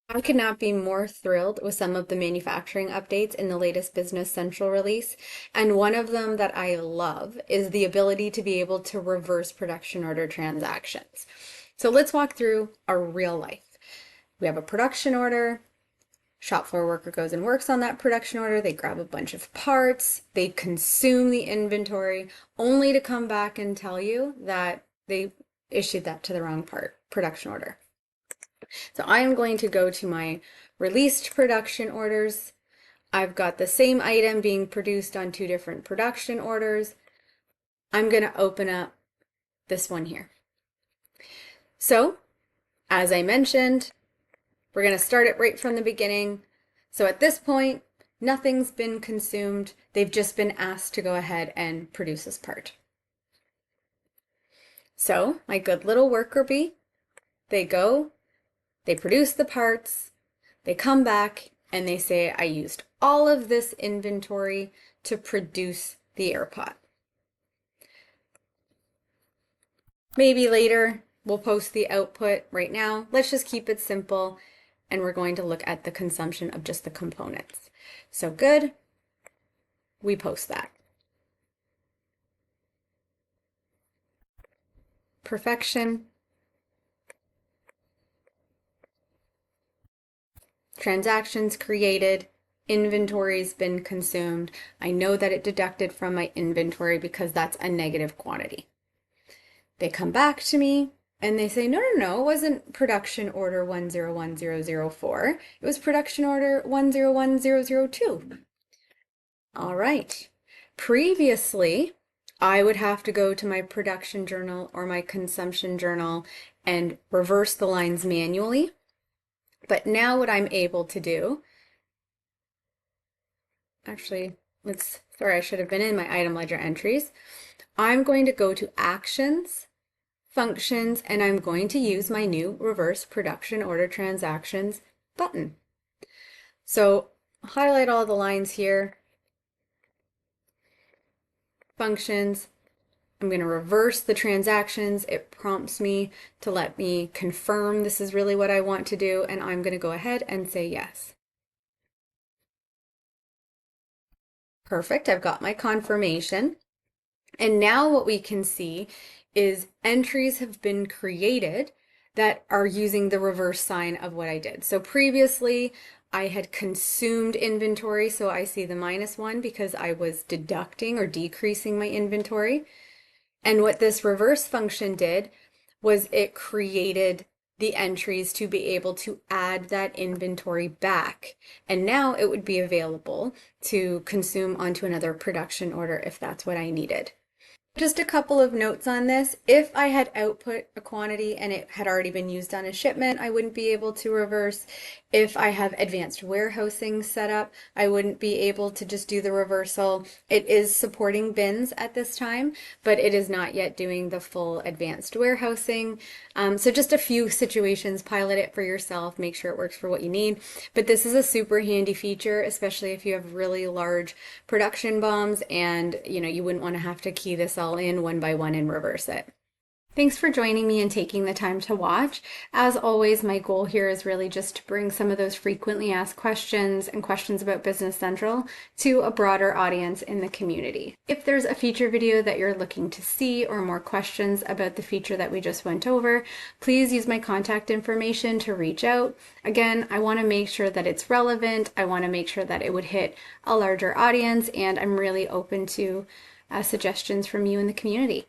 I could not be more thrilled with some of the manufacturing updates in the latest Business Central release. And one of them that I love is the ability to be able to reverse production order transactions. So let's walk through our real life. We have a production order. Shop floor worker goes and works on that production order. They grab a bunch of parts. They consume the inventory only to come back and tell you that they issued that to the wrong production order. So I am going to go to my released production orders. I've got the same item being produced on two different production orders. I'm going to open up this one here. So, as I mentioned, we're going to start it right from the beginning. So at this point, nothing's been consumed. They've just been asked to go ahead and produce this part. So my good little worker bee, they go, they produce the parts, they come back, and they say, I used all of this inventory to produce the AirPod. Maybe later we'll post the output. Right now, let's just keep it simple, and we're going to look at the consumption of just the components. So good, we post that. Perfection. Transactions created, inventory's been consumed. I know that it deducted from my inventory because that's a negative quantity. They come back to me and they say, no, it wasn't production order 101004. It was production order 101002. All right. Previously, I would have to go to my production journal or my consumption journal and reverse the lines manually. But now what I'm able to do, actually, sorry, I should have been in my item ledger entries. I'm going to go to Actions, Functions, and I'm going to use my new Reverse Production Order Transactions button. So highlight all the lines here. Functions. I'm going to reverse the transactions. It prompts me to let me confirm this is really what I want to do, and I'm going to go ahead and say yes. Perfect, I've got my confirmation. And now what we can see is entries have been created that are using the reverse sign of what I did. So previously I had consumed inventory, so I see the -1 because I was deducting or decreasing my inventory. And what this reverse function did was it created the entries to be able to add that inventory back. And now it would be available to consume onto another production order if that's what I needed. Just a couple of notes on this. If I had output a quantity and it had already been used on a shipment, I wouldn't be able to reverse. If I have advanced warehousing set up, I wouldn't be able to just do the reversal. It is supporting bins at this time, but it is not yet doing the full advanced warehousing. So just a few situations, pilot it for yourself, make sure it works for what you need. But this is a super handy feature, especially if you have really large production bombs and you wouldn't want to have to key this all in one by one and reverse it. Thanks for joining me and taking the time to watch. As always, my goal here is really just to bring some of those frequently asked questions and questions about Business Central to a broader audience in the community. If there's a feature video that you're looking to see or more questions about the feature that we just went over, please use my contact information to reach out. Again, I want to make sure that it's relevant. I want to make sure that it would hit a larger audience, and I'm really open to suggestions from you in the community.